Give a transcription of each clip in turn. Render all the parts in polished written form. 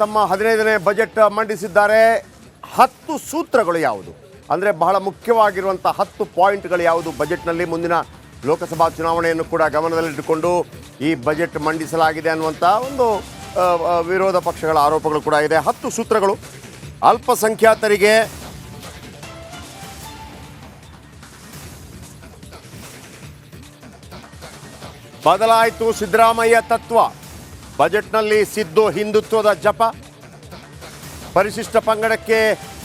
ತಮ್ಮ 15ನೇ ಬಜೆಟ್ ಮಂಡಿಸಿದ್ದಾರೆ. 10 ಸೂತ್ರಗಳು ಯಾವುದು ಅಂದರೆ ಬಹಳ ಮುಖ್ಯವಾಗಿರುವಂಥ 10 ಪಾಯಿಂಟ್ಗಳು ಯಾವುದು ಬಜೆಟ್ನಲ್ಲಿ ಮುಂದಿನ ಲೋಕಸಭಾ ಚುನಾವಣೆಯನ್ನು ಕೂಡ ಗಮನದಲ್ಲಿಟ್ಟುಕೊಂಡು ಈ ಬಜೆಟ್ ಮಂಡಿಸಲಾಗಿದೆ ಅನ್ನುವಂಥ ಒಂದು ವಿರೋಧ ಪಕ್ಷಗಳ ಆರೋಪಗಳು ಕೂಡ ಇದೆ. 10 ಸೂತ್ರಗಳು ಅಲ್ಪಸಂಖ್ಯಾತರಿಗೆ ಬದಲಾಯಿತು ಸಿದ್ದರಾಮಯ್ಯ ತತ್ವ. ಬಜೆಟ್ನಲ್ಲಿ ಸಿದ್ದು ಹಿಂದುತ್ವದ ಜಪ, ಪರಿಶಿಷ್ಟ ಪಂಗಡಕ್ಕೆ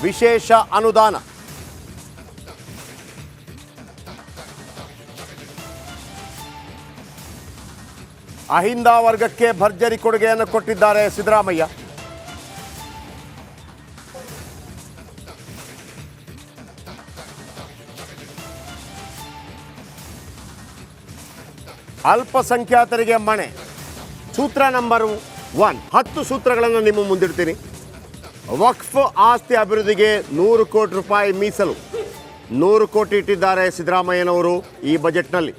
ವಿಶೇಷ ಅನುದಾನ, ಅಹಿಂದ ವರ್ಗಕ್ಕೆ ಭರ್ಜರಿ ಕೊಡುಗೆಯನ್ನು ಕೊಟ್ಟಿದ್ದಾರೆ ಸಿದ್ದರಾಮಯ್ಯ. ಅಲ್ಪಸಂಖ್ಯಾತರಿಗೆ ಮಣೆ ಸೂತ್ರ ನಂಬರ್ 1. 10 ಸೂತ್ರಗಳನ್ನು ನಿಮ್ಮ ಮುಂದಿಡ್ತೀನಿ. ವಕ್ಫ್ ಆಸ್ತಿ ಅಭಿವೃದ್ಧಿಗೆ 100 ಕೋಟಿ ರೂಪಾಯಿ ಮೀಸಲು. 100 ಕೋಟಿ ಇಟ್ಟಿದ್ದಾರೆ ಸಿದ್ದರಾಮಯ್ಯನವರು ಈ ಬಜೆಟ್ನಲ್ಲಿ.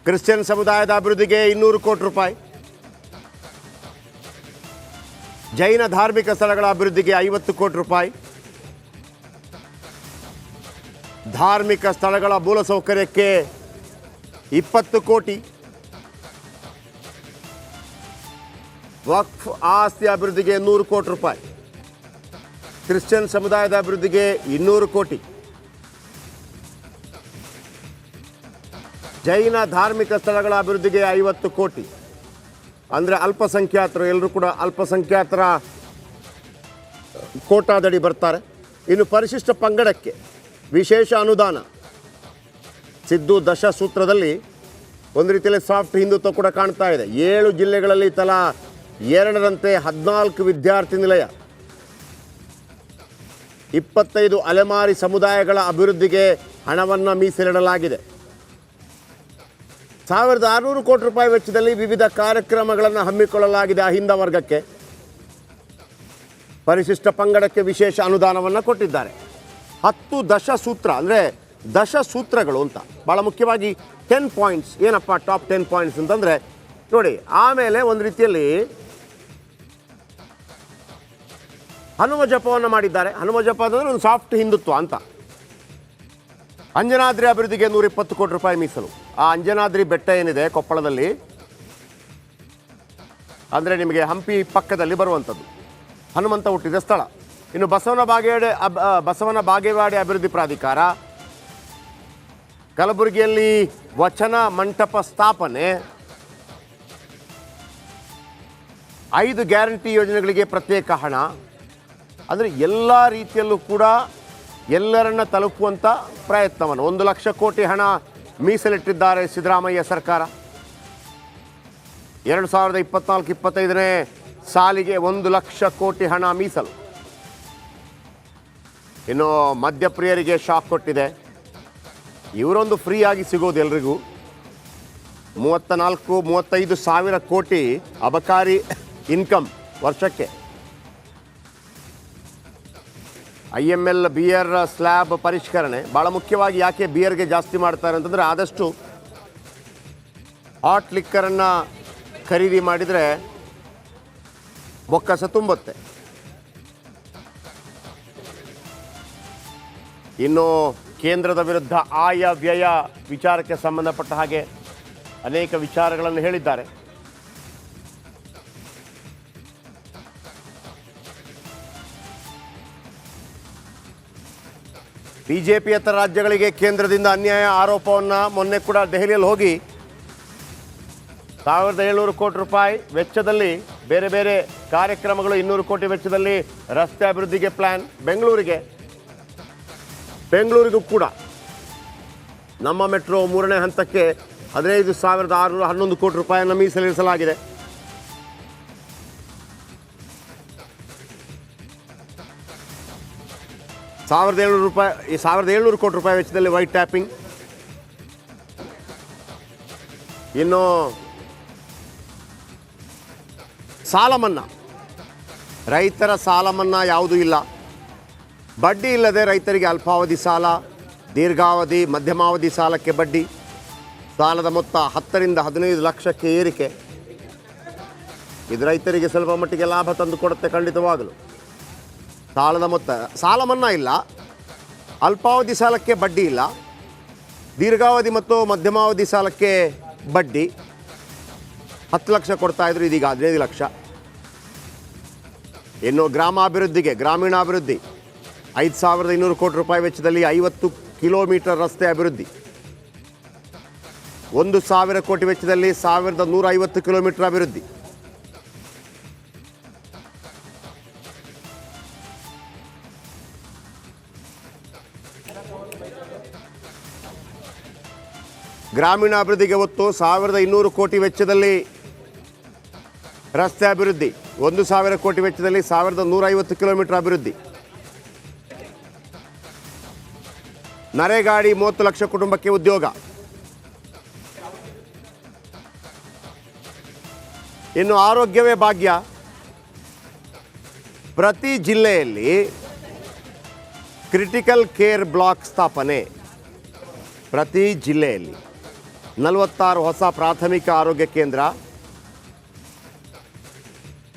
ಕ್ರಿಶ್ಚಿಯನ್ ಸಮುದಾಯದ ಅಭಿವೃದ್ಧಿಗೆ 200 ಕೋಟಿ ರೂಪಾಯಿ. ಜೈನ ಧಾರ್ಮಿಕ ಸ್ಥಳಗಳ ಅಭಿವೃದ್ಧಿಗೆ 50 ಕೋಟಿ ರೂಪಾಯಿ. ಧಾರ್ಮಿಕ ಸ್ಥಳಗಳ ಮೂಲಸೌಕರ್ಯಕ್ಕೆ 20 ಕೋಟಿ. ವಕ್ಫ್ ಆಸ್ತಿ ಅಭಿವೃದ್ಧಿಗೆ 100 ಕೋಟಿ ರೂಪಾಯಿ. ಕ್ರಿಶ್ಚಿಯನ್ ಸಮುದಾಯದ ಅಭಿವೃದ್ಧಿಗೆ 200 ಕೋಟಿ. ಜೈನ ಧಾರ್ಮಿಕ ಸ್ಥಳಗಳ ಅಭಿವೃದ್ಧಿಗೆ 50 ಕೋಟಿ. ಅಂದರೆ ಅಲ್ಪಸಂಖ್ಯಾತರು ಎಲ್ಲರೂ ಕೂಡ ಅಲ್ಪಸಂಖ್ಯಾತರ ಕೋಟಾದಡಿ ಬರ್ತಾರೆ. ಇನ್ನು ಪರಿಶಿಷ್ಟ ಪಂಗಡಕ್ಕೆ ವಿಶೇಷ ಅನುದಾನ. ಸಿದ್ದು ದಶ ಸೂತ್ರದಲ್ಲಿ ಒಂದು ರೀತಿಯಲ್ಲಿ ಸಾಫ್ಟ್ ಹಿಂದುತ್ವ ಕೂಡ ಕಾಣ್ತಾ ಇದೆ. 7 ಜಿಲ್ಲೆಗಳಲ್ಲಿ ತಲಾ 2ರಂತೆ 14 ವಿದ್ಯಾರ್ಥಿ ನಿಲಯ. 25 ಅಲೆಮಾರಿ ಸಮುದಾಯಗಳ ಅಭಿವೃದ್ಧಿಗೆ ಹಣವನ್ನು ಮೀಸಲಿಡಲಾಗಿದೆ. 1600 ಕೋಟಿ ರೂಪಾಯಿ ವೆಚ್ಚದಲ್ಲಿ ವಿವಿಧ ಕಾರ್ಯಕ್ರಮಗಳನ್ನು ಹಮ್ಮಿಕೊಳ್ಳಲಾಗಿದೆ. ಅಹಿಂದ ವರ್ಗಕ್ಕೆ, ಪರಿಶಿಷ್ಟ ಪಂಗಡಕ್ಕೆ ವಿಶೇಷ ಅನುದಾನವನ್ನು ಕೊಟ್ಟಿದ್ದಾರೆ. 10 ದಶ ಸೂತ್ರ ಅಂದರೆ ದಶ ಸೂತ್ರಗಳು ಅಂತ ಭಾಳ ಮುಖ್ಯವಾಗಿ 10 ಪಾಯಿಂಟ್ಸ್. ಏನಪ್ಪ ಟಾಪ್ 10 ಪಾಯಿಂಟ್ಸ್ ಅಂತಂದರೆ ನೋಡಿ. ಆಮೇಲೆ ಒಂದು ರೀತಿಯಲ್ಲಿ ಹನುಮ ಜಪವನ್ನು ಮಾಡಿದ್ದಾರೆ. ಹನುಮ ಜಪ ಅಂದರೆ ಒಂದು ಸಾಫ್ಟ್ ಹಿಂದುತ್ವ ಅಂತ. ಅಂಜನಾದ್ರಿ ಅಭಿವೃದ್ಧಿಗೆ 120 ಕೋಟಿ ರೂಪಾಯಿ ಮೀಸಲು. ಆ ಅಂಜನಾದ್ರಿ ಬೆಟ್ಟ ಏನಿದೆ ಕೊಪ್ಪಳದಲ್ಲಿ, ಅಂದರೆ ನಿಮಗೆ ಹಂಪಿ ಪಕ್ಕದಲ್ಲಿ ಬರುವಂಥದ್ದು, ಹನುಮಂತ ಹುಟ್ಟಿದ ಸ್ಥಳ. ಇನ್ನು ಬಸವನ ಬಾಗೇವಾಡಿ ಅಭಿವೃದ್ಧಿ ಪ್ರಾಧಿಕಾರ, ಕಲಬುರಗಿಯಲ್ಲಿ ವಚನ ಮಂಟಪ ಸ್ಥಾಪನೆ, 5 ಗ್ಯಾರಂಟಿ ಯೋಜನೆಗಳಿಗೆ ಪ್ರತ್ಯೇಕ ಹಣ. ಅಂದರೆ ಎಲ್ಲ ರೀತಿಯಲ್ಲೂ ಕೂಡ ಎಲ್ಲರನ್ನ ತಲುಪುವಂಥ ಪ್ರಯತ್ನವನ್ನು 1 ಲಕ್ಷ ಕೋಟಿ ಹಣ ಮೀಸಲಿಟ್ಟಿದ್ದಾರೆ ಸಿದ್ದರಾಮಯ್ಯ ಸರ್ಕಾರ. 2024-25ನೇ ಸಾಲಿಗೆ 1 ಲಕ್ಷ ಕೋಟಿ ಹಣ ಮೀಸಲು. ಇನ್ನು ಮದ್ಯಪ್ರಿಯರಿಗೆ ಶಾಕ್ ಕೊಟ್ಟಿದೆ. ಇವರೊಂದು ಫ್ರೀ ಆಗಿ ಸಿಗೋದು ಎಲ್ರಿಗೂ. 34-35 ಸಾವಿರ ಕೋಟಿ ಅಬಕಾರಿ ಇನ್ಕಮ್ ವರ್ಷಕ್ಕೆ. IML ಬಿಯರ್ ಸ್ಲ್ಯಾಬ್ ಪರಿಷ್ಕರಣೆ ಭಾಳ ಮುಖ್ಯವಾಗಿ. ಯಾಕೆ ಬಿಯರ್ಗೆ ಜಾಸ್ತಿ ಮಾಡ್ತಾರೆ ಅಂತಂದರೆ ಆದಷ್ಟು ಹಾಟ್ ಲಿಕ್ಕರನ್ನು ಖರೀದಿ ಮಾಡಿದರೆ ಬೊಕ್ಕಸ ತುಂಬುತ್ತೆ. ಇನ್ನು ಕೇಂದ್ರದ ವಿರುದ್ಧ ಆಯ ವ್ಯಯ ವಿಚಾರಕ್ಕೆ ಸಂಬಂಧಪಟ್ಟ ಹಾಗೆ ಅನೇಕ ವಿಚಾರಗಳನ್ನು ಹೇಳಿದ್ದಾರೆ. ಬಿಜೆಪಿಯೇತರ ರಾಜ್ಯಗಳಿಗೆ ಕೇಂದ್ರದಿಂದ ಅನ್ಯಾಯ ಆರೋಪವನ್ನು ಮೊನ್ನೆ ಕೂಡ ದೆಹಲಿಯಲ್ಲಿ ಹೋಗಿ 1700 ಕೋಟಿ ರೂಪಾಯಿ ವೆಚ್ಚದಲ್ಲಿ ಬೇರೆ ಬೇರೆ ಕಾರ್ಯಕ್ರಮಗಳು, 200 ಕೋಟಿ ವೆಚ್ಚದಲ್ಲಿ ರಸ್ತೆ ಅಭಿವೃದ್ಧಿಗೆ ಪ್ಲ್ಯಾನ್. ಬೆಂಗಳೂರಿಗೂ ಕೂಡ ನಮ್ಮ ಮೆಟ್ರೋ 3ನೇ ಹಂತಕ್ಕೆ 15,611 ಕೋಟಿ ರೂಪಾಯಿಯನ್ನು ಮೀಸಲಿರಿಸಲಾಗಿದೆ. ₹1,700 ಕೋಟಿ ರೂಪಾಯಿ ವೆಚ್ಚದಲ್ಲಿ ವೈಟ್ ಟ್ಯಾಪಿಂಗ್. ಇನ್ನು ಸಾಲ ಮನ್ನಾ, ರೈತರ ಸಾಲ ಮನ್ನಾ ಯಾವುದೂ ಇಲ್ಲ. ಬಡ್ಡಿ ಇಲ್ಲದೆ ರೈತರಿಗೆ ಅಲ್ಪಾವಧಿ ಸಾಲ, ದೀರ್ಘಾವಧಿ ಮಧ್ಯಮಾವಧಿ ಸಾಲಕ್ಕೆ ಬಡ್ಡಿ. ಸಾಲದ ಮೊತ್ತ 10 ರಿಂದ 15 ಲಕ್ಷಕ್ಕೆ ಏರಿಕೆ. ಇದು ರೈತರಿಗೆ ಸ್ವಲ್ಪ ಮಟ್ಟಿಗೆ ಲಾಭ ತಂದು ಕೊಡುತ್ತೆ ಖಂಡಿತವಾಗಲು. ಸಾಲದ ಮೊತ್ತ, ಸಾಲ ಮನ್ನಾ ಇಲ್ಲ, ಅಲ್ಪಾವಧಿ ಸಾಲಕ್ಕೆ ಬಡ್ಡಿ ಇಲ್ಲ, ದೀರ್ಘಾವಧಿ ಮತ್ತು ಮಧ್ಯಮಾವಧಿ ಸಾಲಕ್ಕೆ ಬಡ್ಡಿ 10 ಲಕ್ಷ ಕೊಡ್ತಾಯಿದ್ರು, ಇದೀಗ 15 ಲಕ್ಷ. ಇನ್ನು ಗ್ರಾಮಾಭಿವೃದ್ಧಿಗೆ, ಗ್ರಾಮೀಣಾಭಿವೃದ್ಧಿ 5200 ಕೋಟಿ ರೂಪಾಯಿ ವೆಚ್ಚದಲ್ಲಿ 50 ಕಿಲೋಮೀಟರ್ ರಸ್ತೆ ಅಭಿವೃದ್ಧಿ, 1000 ಕೋಟಿ ವೆಚ್ಚದಲ್ಲಿ 1150 ಕಿಲೋಮೀಟರ್ ಅಭಿವೃದ್ಧಿ. ಗ್ರಾಮೀಣಾಭಿವೃದ್ಧಿಗೆ ಒತ್ತು 1200 ಕೋಟಿ ವೆಚ್ಚದಲ್ಲಿ ರಸ್ತೆ ಅಭಿವೃದ್ಧಿ, 1000 ಕೋಟಿ ವೆಚ್ಚದಲ್ಲಿ 1150 ಕಿಲೋಮೀಟರ್ ಅಭಿವೃದ್ಧಿ. ನರೇಗಾಡಿ 30 ಲಕ್ಷ ಕುಟುಂಬಕ್ಕೆ ಉದ್ಯೋಗ. ಇನ್ನು ಆರೋಗ್ಯವೇ ಭಾಗ್ಯ, ಪ್ರತಿ ಜಿಲ್ಲೆಯಲ್ಲಿ ಕ್ರಿಟಿಕಲ್ ಕೇರ್ ಬ್ಲಾಕ್ ಸ್ಥಾಪನೆ. ಪ್ರತಿ ಜಿಲ್ಲೆಯಲ್ಲಿ 46 ಹೊಸ ಪ್ರಾಥಮಿಕ ಆರೋಗ್ಯ ಕೇಂದ್ರ,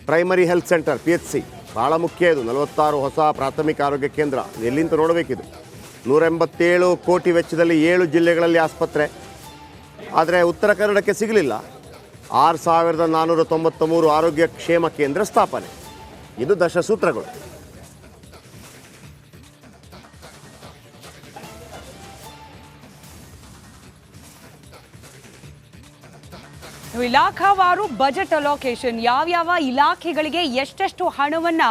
ಪ್ರೈಮರಿ ಹೆಲ್ತ್ ಸೆಂಟರ್ PHC ಭಾಳ ಮುಖ್ಯ. ಇದು 46 ಹೊಸ ಪ್ರಾಥಮಿಕ ಆರೋಗ್ಯ ಕೇಂದ್ರ. ಎಲ್ಲಿಂದ ನೋಡಬೇಕಿದು. 187 ಕೋಟಿ ವೆಚ್ಚದಲ್ಲಿ 7 ಜಿಲ್ಲೆಗಳಲ್ಲಿ ಆಸ್ಪತ್ರೆ. ಆದರೆ ಉತ್ತರ ಕನ್ನಡಕ್ಕೆ ಸಿಗಲಿಲ್ಲ. 6493 ಆರೋಗ್ಯ ಕ್ಷೇಮ ಕೇಂದ್ರ ಸ್ಥಾಪನೆ. ಇದು ದಶಸೂತ್ರಗಳು. ಇಲಾಖಾವಾರು ಬಜೆಟ್ ಅಲೋಕೇಶನ್, ಯಾವ್ಯಾವ ಇಲಾಖೆಗಳಿಗೆ ಎಷ್ಟೆಷ್ಟು ಹಣವನ್ನ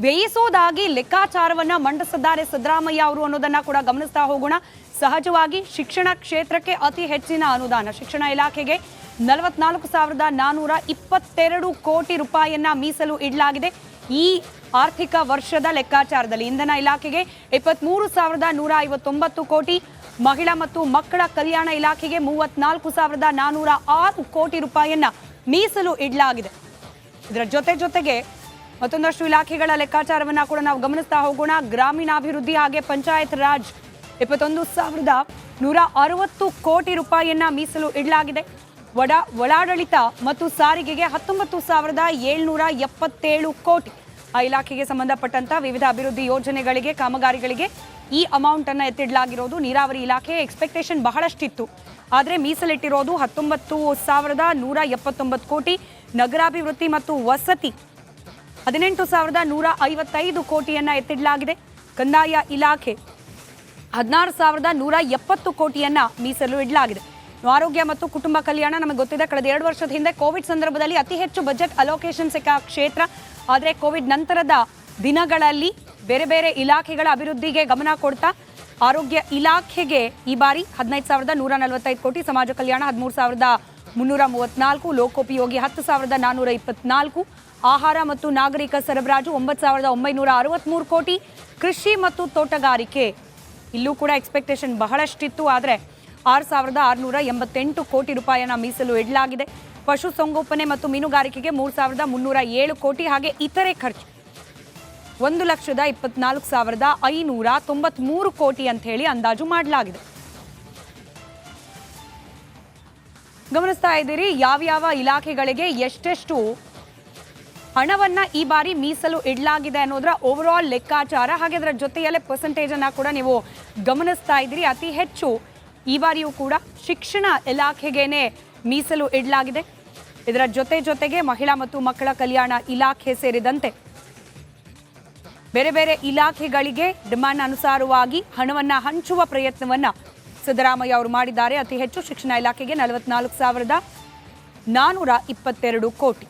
ವ್ಯಯಿಸೋದಾಗಿ ಲೆಕ್ಕಾಚಾರವನ್ನ ಮಂಡಿಸಿದ್ದಾರೆ ಸಿದ್ದರಾಮಯ್ಯ ಅವರು ಅನ್ನೋದನ್ನ ಕೂಡ ಗಮನಿಸ್ತಾ ಹೋಗೋಣ. ಸಹಜವಾಗಿ ಶಿಕ್ಷಣ ಕ್ಷೇತ್ರಕ್ಕೆ ಅತಿ ಹೆಚ್ಚಿನ ಅನುದಾನ, ಶಿಕ್ಷಣ ಇಲಾಖೆಗೆ 44,422 ಕೋಟಿ ರೂಪಾಯಿಯನ್ನ ಮೀಸಲು ಇಡಲಾಗಿದೆ. ಈ ಆರ್ಥಿಕ ವರ್ಷದ ಲೆಕ್ಕಾಚಾರದಲ್ಲಿ ಇಂಧನ ಇಲಾಖೆಗೆ 23,159 ಕೋಟಿ, ಮಹಿಳಾ ಮತ್ತು ಮಕ್ಕಳ ಕಲ್ಯಾಣ ಇಲಾಖೆಗೆ 34,406 ಕೋಟಿ ರೂಪಾಯಿಯನ್ನ ಮೀಸಲು ಇಡಲಾಗಿದೆ. ಇದರ ಜೊತೆಗೆ ಮತ್ತೊಂದಷ್ಟು ಇಲಾಖೆಗಳ ಲೆಕ್ಕಾಚಾರವನ್ನ ಕೂಡ ನಾವು ಗಮನಿಸ್ತಾ ಹೋಗೋಣ. ಗ್ರಾಮೀಣಾಭಿವೃದ್ಧಿ ಹಾಗೆ ಪಂಚಾಯತ್ ರಾಜ್ 21,160 ಕೋಟಿ ರೂಪಾಯಿಯನ್ನ ಮೀಸಲು ಇಡಲಾಗಿದೆ. ಒಳಾಡಳಿತ ಮತ್ತು ಸಾರಿಗೆಗೆ 19,777 ಕೋಟಿ. ಆ ಇಲಾಖೆಗೆ ಸಂಬಂಧಪಟ್ಟಂತ ವಿವಿಧ ಅಭಿವೃದ್ಧಿ ಯೋಜನೆಗಳಿಗೆ, ಕಾಮಗಾರಿಗಳಿಗೆ ಈ ಅಮೌಂಟ್ ಅನ್ನ ಎತ್ತಿಡಲಾಗಿರೋದು. ನೀರಾವರಿ ಇಲಾಖೆ ಎಕ್ಸ್ಪೆಕ್ಟೇಷನ್ ಬಹಳಷ್ಟಿತ್ತು, ಆದರೆ ಮೀಸಲಿಟ್ಟಿರೋದು 19,179 ಕೋಟಿ. ನಗರಾಭಿವೃದ್ಧಿ ಮತ್ತು ವಸತಿ 18,155 ಕೋಟಿಯನ್ನ ಎತ್ತಿಡಲಾಗಿದೆ. ಕಂದಾಯ ಇಲಾಖೆ 16,170 ಕೋಟಿಯನ್ನ ಮೀಸಲು ಇಡಲಾಗಿದೆ. ಆರೋಗ್ಯ ಮತ್ತು ಕುಟುಂಬ ಕಲ್ಯಾಣ ನಮಗೆ ಗೊತ್ತಿದೆ, ಕಳೆದ 2 ವರ್ಷದ ಹಿಂದೆ ಕೋವಿಡ್ ಸಂದರ್ಭದಲ್ಲಿ ಅತಿ ಹೆಚ್ಚು ಬಜೆಟ್ ಅಲೋಕೇಶನ್ ಸಿಕ್ಕ ಕ್ಷೇತ್ರ. ಆದರೆ ಕೋವಿಡ್ ನಂತರದ ದಿನಗಳಲ್ಲಿ ಬೇರೆ ಬೇರೆ ಇಲಾಖೆಗಳ ಅಭಿವೃದ್ಧಿಗೆ ಗಮನ ಕೊಡ್ತಾ ಆರೋಗ್ಯ ಇಲಾಖೆಗೆ ಈ ಬಾರಿ 15,145 ಕೋಟಿ, ಸಮಾಜ ಕಲ್ಯಾಣ 13,334, ಲೋಕೋಪಯೋಗಿ 10,424, ಆಹಾರ ಮತ್ತು ನಾಗರಿಕ ಸರಬರಾಜು 9,963 ಕೋಟಿ, ಕೃಷಿ ಮತ್ತು ತೋಟಗಾರಿಕೆ ಇಲ್ಲೂ ಕೂಡ ಎಕ್ಸ್ಪೆಕ್ಟೇಷನ್ ಬಹಳಷ್ಟಿತ್ತು, ಆದರೆ 6,688 ಕೋಟಿ ರೂಪಾಯಿಯನ್ನ ಮೀಸಲು ಇಡಲಾಗಿದೆ. ಪಶುಸಂಗೋಪನೆ ಮತ್ತು ಮೀನುಗಾರಿಕೆಗೆ 3,307 ಕೋಟಿ, ಹಾಗೆ ಇತರೆ ಖರ್ಚು 1,24,593 ಕೋಟಿ ಅಂತ ಹೇಳಿ ಅಂದಾಜು ಮಾಡಲಾಗಿದೆ. ಗಮನಿಸ್ತಾ ಇದ್ದೀರಿ ಯಾವ್ಯಾವ ಇಲಾಖೆಗಳಿಗೆ ಎಷ್ಟೆಷ್ಟು ಹಣವನ್ನ ಈ ಬಾರಿ ಮೀಸಲು ಇಡಲಾಗಿದೆ ಅನ್ನೋದರ ಓವರ್ ಆಲ್ ಲೆಕ್ಕಾಚಾರ. ಹಾಗೆ ಅದರ ಜೊತೆಯಲ್ಲೇ ಪರ್ಸೆಂಟೇಜ್ ಅನ್ನ ಕೂಡ ನೀವು ಗಮನಿಸ್ತಾ ಇದ್ದೀರಿ. ಅತಿ ಹೆಚ್ಚು ಈ ಬಾರಿಯೂ ಕೂಡ ಶಿಕ್ಷಣ ಇಲಾಖೆಗೇನೆ ಮೀಸಲು ಇಡಲಾಗಿದೆ. ಇದರ ಜೊತೆಗೆ ಮಹಿಳಾ ಮತ್ತು ಮಕ್ಕಳ ಕಲ್ಯಾಣ ಇಲಾಖೆ ಸೇರಿದಂತೆ ಬೇರೆ ಬೇರೆ ಇಲಾಖೆಗಳಿಗೆ ಡಿಮಾಂಡ್ ಅನುಸಾರವಾಗಿ ಹಣವನ್ನ ಹಂಚುವ ಪ್ರಯತ್ನವನ್ನ ಸಿದ್ದರಾಮಯ್ಯ ಅವರು ಮಾಡಿದ್ದಾರೆ. ಅತಿ ಹೆಚ್ಚು ಶಿಕ್ಷಣ ಇಲಾಖೆಗೆ 44,422 ಕೋಟಿ.